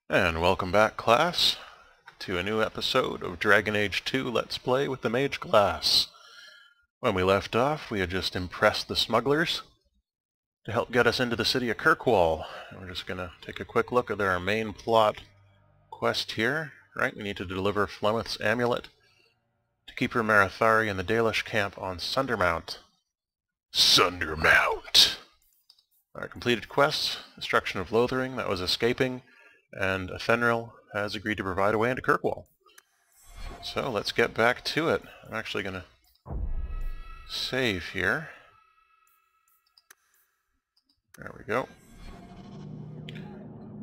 And welcome back, class, to a new episode of Dragon Age 2 Let's Play with the Mage class. When we left off, we had just impressed the smugglers to help get us into the city of Kirkwall. And we're just going to take a quick look at our main plot quest here. Right, we need to deliver Flemeth's amulet to Keeper Marathari in the Dalish camp on Sundermount. Sundermount! Our completed quest, Destruction of Lothering, that was escaping, and Athenril has agreed to provide a way into Kirkwall. So let's get back to it. I'm actually going to save here. There we go.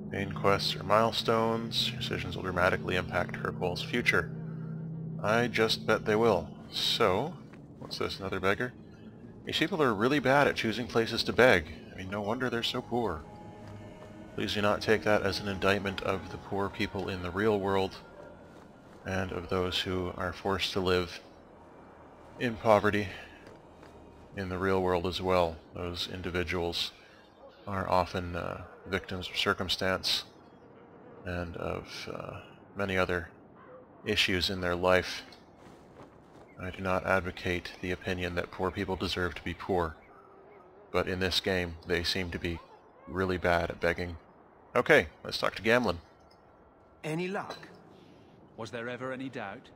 Main quests are milestones. Your decisions will dramatically impact Kirkwall's future. I just bet they will. So, what's this, another beggar? These people are really bad at choosing places to beg. I mean, no wonder they're so poor. Please do not take that as an indictment of the poor people in the real world and of those who are forced to live in poverty in the real world as well. Those individuals are often victims of circumstance and of many other issues in their life. I do not advocate the opinion that poor people deserve to be poor, but in this game they seem to be really bad at begging. Okay, let's talk to Gamlin. Any luck? Was there ever any doubt?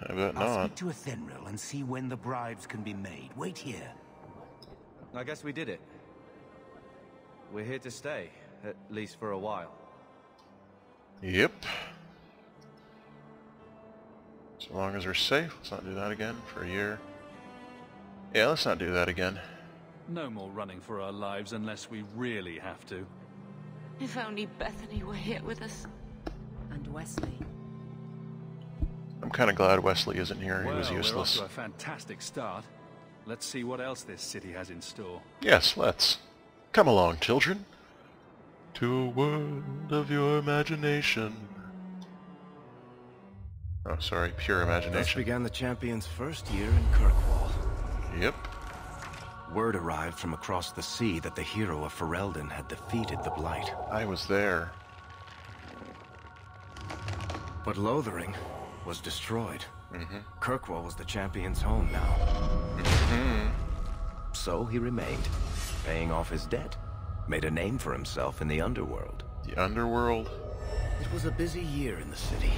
I bet I'll not. speak to Athenril and see when the bribes can be made. Wait here. I guess we did it. We're here to stay, at least for a while. Yep. So long as we're safe, let's not do that again for a year. Yeah, let's not do that again. No more running for our lives unless we really have to. If only Bethany were here with us. And Wesley. I'm kind of glad Wesley isn't here. He was Well, useless. we're off to a fantastic start. Let's see what else this city has in store. Yes, let's. Come along, children. To a world of your imagination. Oh, sorry, pure Thus imagination. began the champion's first year in Kirkwall. Yep. Word arrived from across the sea that the hero of Ferelden had defeated the Blight. I was there. But Lothering was destroyed. Mm-hmm. Kirkwall was the champion's home now. Mm-hmm. So he remained, paying off his debt. Made a name for himself in the underworld. The underworld? It was a busy year in the city.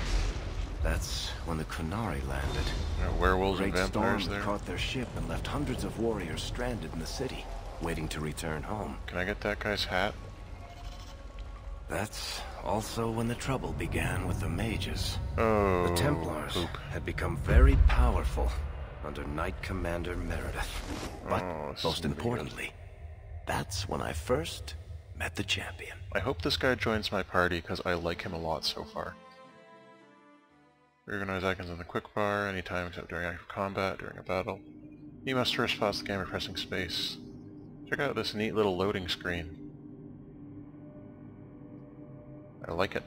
That's when the Kunari landed. There are werewolves and Great vampires storm there. caught their ship and left hundreds of warriors stranded in the city, waiting to return home. Can I get that guy's hat? That's also when the trouble began with the mages. Oh, The Templars poop. had become very powerful under Knight Commander Meredith. But Oh, this is most gonna be good. importantly, that's when I first met the champion. I hope this guy joins my party because I like him a lot so far. Recognize icons on the quick bar anytime except during active combat, during a battle. You must first pause the game by pressing space. Check out this neat little loading screen. I like it.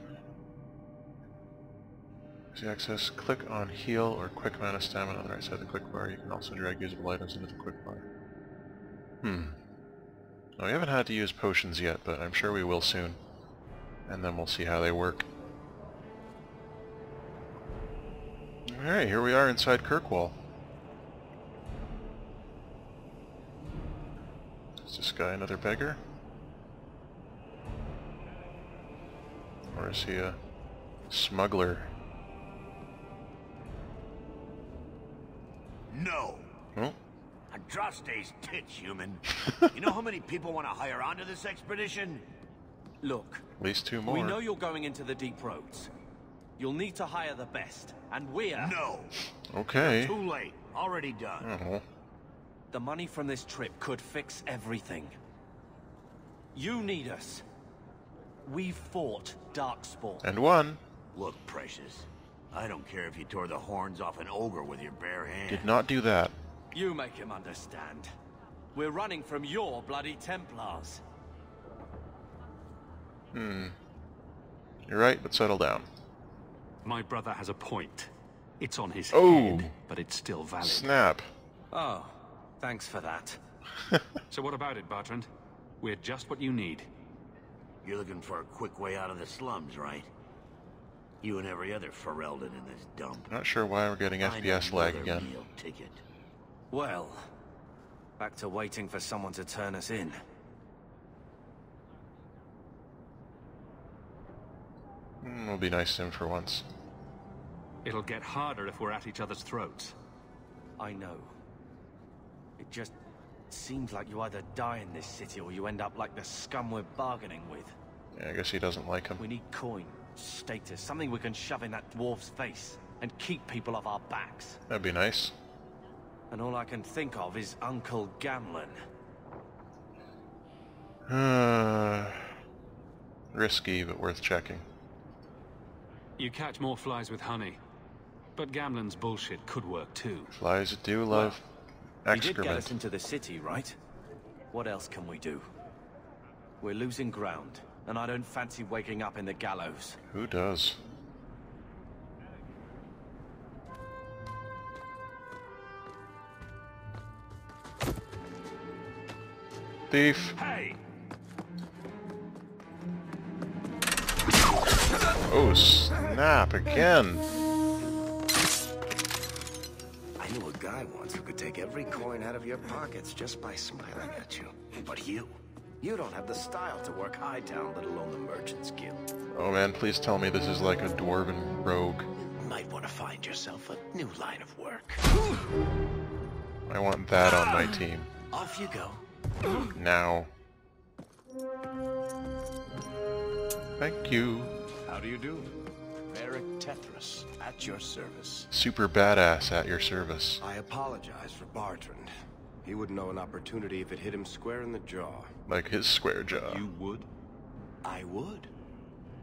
Easy access, click on heal or quick amount of stamina on the right side of the quick bar. You can also drag usable items into the quick bar. Well, we haven't had to use potions yet, but I'm sure we will soon. And then we'll see how they work. Alright, here we are inside Kirkwall. Is this guy another beggar? Or is he a smuggler? No. Oh, Andraste's tits, human. You know how many people want to hire onto this expedition? Look, at least two more. we know you're going into the deep roads. You'll need to hire the best, and we're... No. Okay. Too late. Already done. Oh. The money from this trip could fix everything. You need us. We fought Darkspawn. And one. Look, Precious. I don't care if you tore the horns off an ogre with your bare hands. Did not do that. You make him understand. We're running from your bloody Templars. You're right, but settle down. My brother has a point. It's on his Oh. head, but it's still valid. Snap. Oh, thanks for that. So what about it, Bertrand? We're just what you need. You're looking for a quick way out of the slums, right? You and every other Ferelden in this dump. Not sure why we're getting FPS lag again. Meal ticket. Well, back to waiting for someone to turn us in. We'll be nice to him for once. It'll get harder if we're at each other's throats. I know. It just seems like you either die in this city or you end up like the scum we're bargaining with. Yeah, I guess he doesn't like him. We need coin, status, something we can shove in that dwarf's face and keep people off our backs. That'd be nice. And all I can think of is Uncle Gamlen. Risky, but worth checking. You catch more flies with honey. But Gamlen's bullshit could work too. Flies do love You did get excrement. us into the city, right? What else can we do? We're losing ground, and I don't fancy waking up in the gallows. Who does? Thief! Hey! Oh, snap again! I knew a guy once who could take every coin out of your pockets just by smiling at you. But you don't have the style to work Hightown, let alone the Merchant's Guild. Oh man, please tell me this is like a dwarven rogue. Might want to find yourself a new line of work. I want that on my team. Off you go. Now. Thank you. How do you do? Varric Tethras, at your service. Super badass at your service. I apologize for Bartrand. He wouldn't know an opportunity if it hit him square in the jaw. Like his square jaw. You would? I would.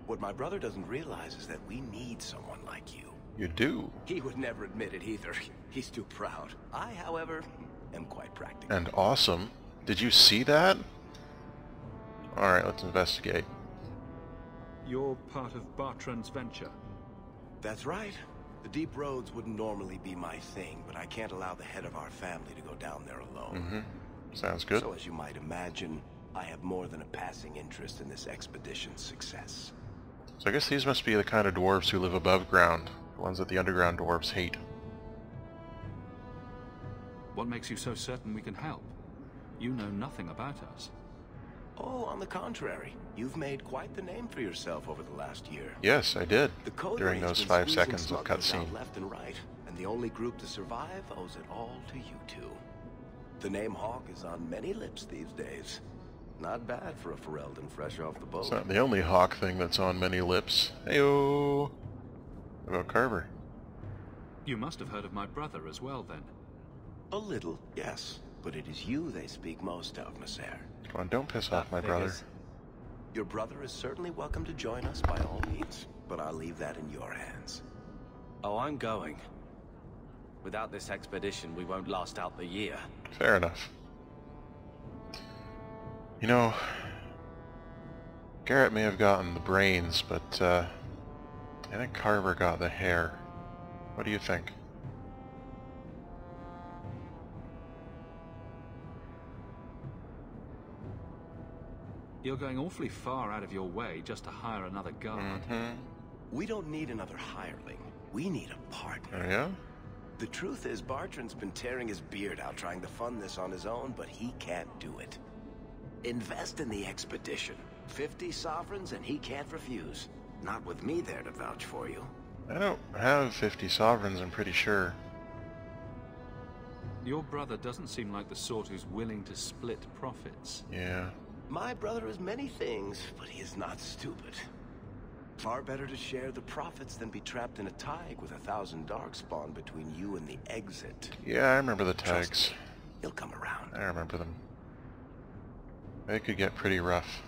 What my brother doesn't realize is that we need someone like you. You do. He would never admit it either. He's too proud. I, however, am quite practical. And awesome. Did you see that? Alright, let's investigate. You're part of Bartrand's venture. That's right. The deep roads wouldn't normally be my thing, but I can't allow the head of our family to go down there alone. Sounds good. So as you might imagine, I have more than a passing interest in this expedition's success. So I guess these must be the kind of dwarves who live above ground. The ones that the underground dwarves hate. What makes you so certain we can help? You know nothing about us. Oh, on the contrary. You've made quite the name for yourself over the last year. Yes, I did. The code During raid's those been 5 squeezing seconds of smugglers out cutscene. left and right, and the only group to survive owes it all to you two. The name Hawk is on many lips these days. Not bad for a Ferelden fresh off the boat. It's not the only hawk thing that's on many lips. Heyo! What about Carver? You must have heard of my brother as well, then. A little, yes. But it is you they speak most of, Messer. Come on, don't piss off my brother. Your brother is certainly welcome to join us by all means, but I'll leave that in your hands. Oh, I'm going. Without this expedition, we won't last out the year. Fair enough. You know, Garrett may have gotten the brains, but I think Carver got the hair. What do you think? You're going awfully far out of your way just to hire another guard. We don't need another hireling. We need a partner. Oh yeah? The truth is, Bartrand's been tearing his beard out trying to fund this on his own, but he can't do it. Invest in the expedition. 50 sovereigns and he can't refuse. Not with me there to vouch for you. I don't have 50 sovereigns, I'm pretty sure. Your brother doesn't seem like the sort who's willing to split profits. Yeah. My brother is many things, but he is not stupid. Far better to share the profits than be trapped in a tide with 1,000 darkspawn between you and the exit. Yeah, I remember the Trust tags. me, he'll come around. I remember them. They could get pretty rough.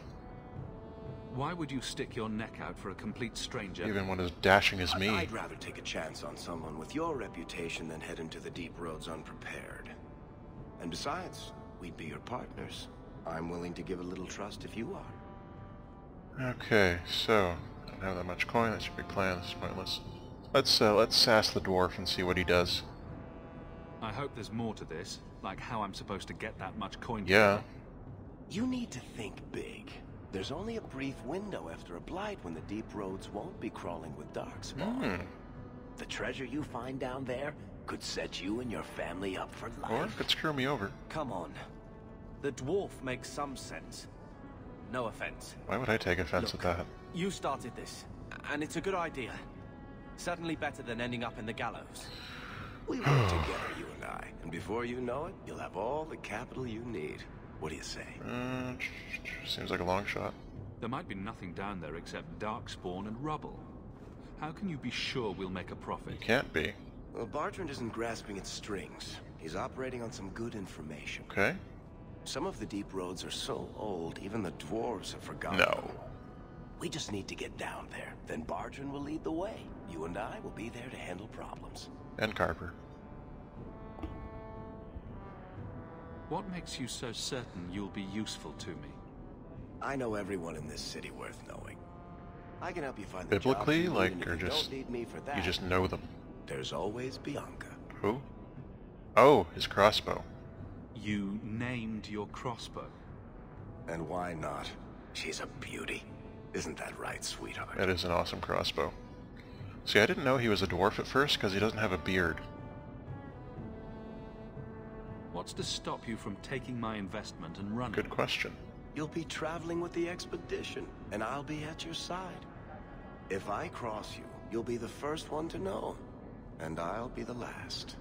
Why would you stick your neck out for a complete stranger? Even one as dashing as me. I'd rather take a chance on someone with your reputation than head into the deep roads unprepared. And besides, we'd be your partners. I'm willing to give a little trust if you are. Okay, so I don't have that much coin. That's your big plan. This is pointless. Let's sass the dwarf and see what he does. I hope there's more to this, like how I'm supposed to get that much coin. Yeah. You need to think big. There's only a brief window after a blight when the deep roads won't be crawling with darkspawn. The treasure you find down there could set you and your family up for life. Or it could screw me over. Come on. The dwarf makes some sense. No offense. Why would I take offense at that? You started this, and it's a good idea. Certainly better than ending up in the gallows. We work together, you and I, and before you know it, you'll have all the capital you need. What do you say? Seems like a long shot. There might be nothing down there except darkspawn and rubble. How can you be sure we'll make a profit? You can't be. Well, Bartrand isn't grasping at strings. He's operating on some good information. Okay. Some of the deep roads are so old, even the dwarves have forgotten. No. We just need to get down there. Then Bartrand will lead the way. You and I will be there to handle problems. And Carver. What makes you so certain you'll be useful to me? I know everyone in this city worth knowing. I can help you find the Biblically, jobs you like, need, or and you just don't need me for that. you just know them? There's always Bianca. Who? Oh, his crossbow. You named your crossbow. And why not? She's a beauty. Isn't that right, sweetheart? That is an awesome crossbow. See, I didn't know he was a dwarf at first because he doesn't have a beard. What's to stop you from taking my investment and running? Good question. You'll be traveling with the expedition, and I'll be at your side. If I cross you, you'll be the first one to know, and I'll be the last.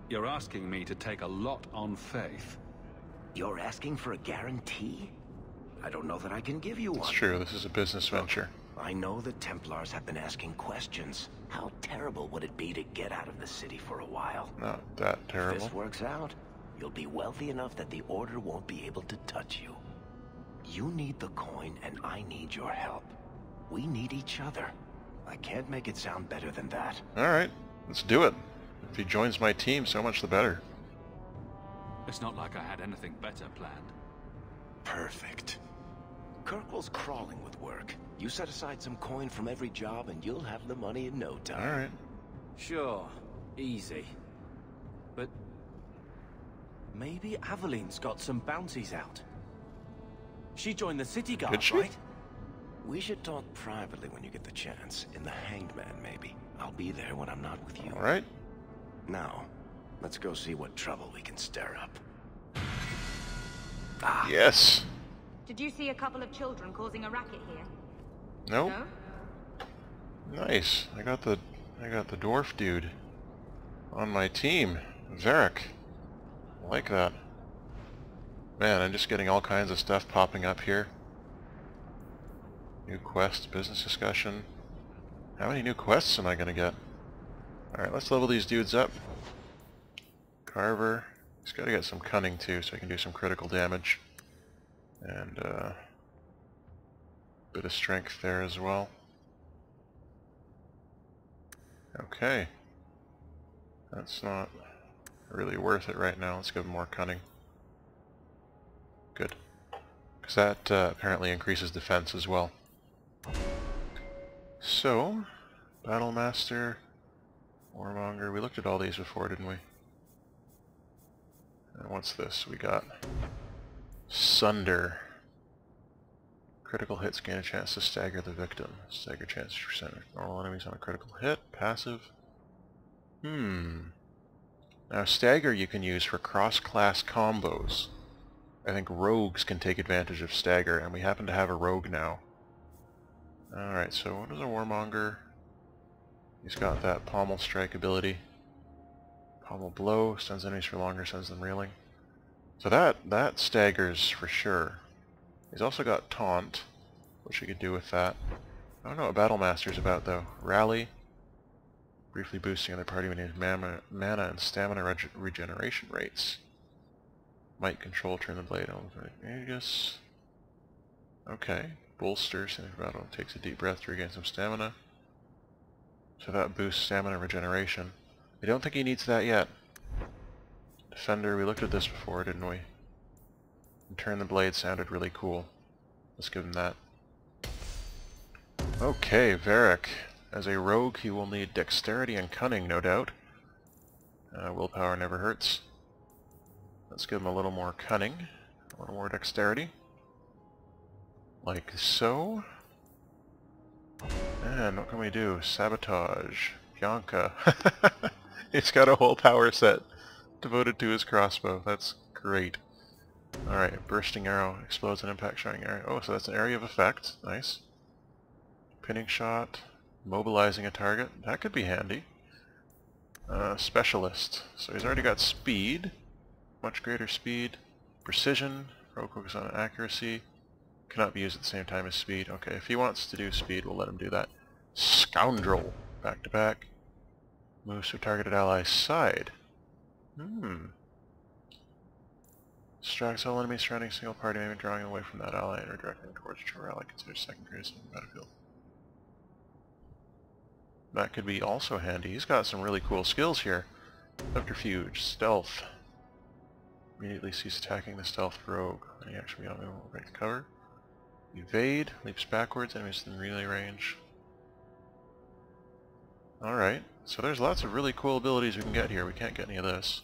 You're asking me to take a lot on faith. You're asking for a guarantee? I don't know that I can give you one. It's true, this is a business venture. I know the Templars have been asking questions. How terrible would it be to get out of the city for a while? Not that If terrible. this works out, you'll be wealthy enough that the Order won't be able to touch you. You need the coin, and I need your help. We need each other. I can't make it sound better than that. Alright, let's do it. If he joins my team, so much the better. It's not like I had anything better planned. Perfect. Kirkwall's crawling with work. You set aside some coin from every job, and you'll have the money in no time. Alright. Sure. Easy. But... maybe Aveline's got some bounties out. She joined the city guard, Did she? right? We should talk privately when you get the chance. In the Hanged Man, maybe. I'll be there when I'm not with you. Alright. Now, let's go see what trouble we can stir up. Yes! Did you see a couple of children causing a racket here? Nope. No? Nice. I got the dwarf dude on my team. Varric. I like that. Man, I'm just getting all kinds of stuff popping up here. New quest, business discussion. How many new quests am I gonna get? Alright, let's level these dudes up. Carver. He's gotta get some cunning too, so he can do some critical damage. And bit of strength there as well. Okay. That's not really worth it right now. Let's give him more cunning. Good. Because that apparently increases defense as well. So, Battlemaster, Warmonger, we looked at all these before, didn't we? And what's this? We got Sunder. Critical hits gain a chance to stagger the victim. Stagger chance percent of normal enemies on a critical hit. Passive. Now stagger you can use for cross-class combos. I think rogues can take advantage of stagger, and we happen to have a rogue now. Alright, so what is a Warmonger? He's got that pommel strike ability. Pommel blow, stuns enemies for longer, sends them reeling. So that staggers for sure. He's also got taunt, which we could do with that. I don't know what Battlemaster's about though. Rally, briefly boosting other party minions' mana and stamina regeneration rates. Might control, turn the blade over. Aegis. Okay. Bolster, sending battle, takes a deep breath to regain some stamina. So that boosts stamina regeneration. I don't think he needs that yet. Defender, we looked at this before, didn't we? And turn the blade sounded really cool. Let's give him that. Okay, Varric. As a rogue, he will need dexterity and cunning, no doubt. Willpower never hurts. Let's give him a little more cunning, a little more dexterity. Like so. And what can we do? Sabotage. Bianca. He's got a whole power set devoted to his crossbow. That's great. Alright, bursting arrow explodes and impact showing area. Oh, so that's an area of effect. Nice. Pinning shot. Mobilizing a target. That could be handy. Specialist. So he's already got speed. Much greater speed. Precision. Rogue focus on accuracy. Cannot be used at the same time as speed. Okay, if he wants to do speed, we'll let him do that. Scoundrel. Back to back. Moves to a targeted ally's side. Distracts all enemies surrounding a single party, maybe drawing away from that ally and redirecting them towards whichever ally considered second greatest in the battlefield. That could be also handy. He's got some really cool skills here. Subterfuge, stealth. Immediately cease attacking the stealth rogue. Any action beyond movement will break the cover. Evade, leaps backwards, enemies in melee range. Alright, so there's lots of really cool abilities we can get here. We can't get any of this.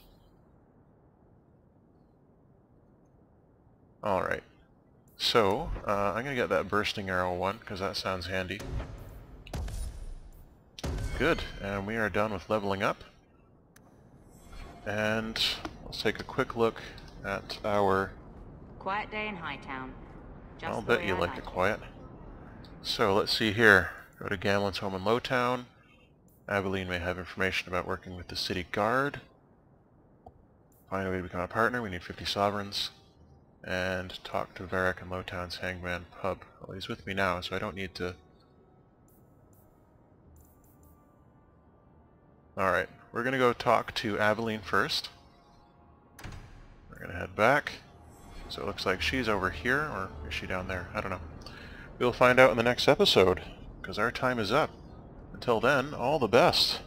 Alright, so I'm going to get that bursting arrow one, because that sounds handy. Good, and we are done with leveling up. And let's take a quick look at our... Quiet day in Hightown. Just I'll the bet way you I like it it. quiet. So let's see here. Go to Gamlen's home in Lowtown. Aveline may have information about working with the city guard. Find a way to become a partner. We need 50 sovereigns. And talk to Varric in Lowtown's Hangman Pub. Well, he's with me now, so I don't need to... Alright, we're going to go talk to Aveline first. We're going to head back. So it looks like she's over here, or is she down there? I don't know. We'll find out in the next episode, because our time is up. Until then, all the best.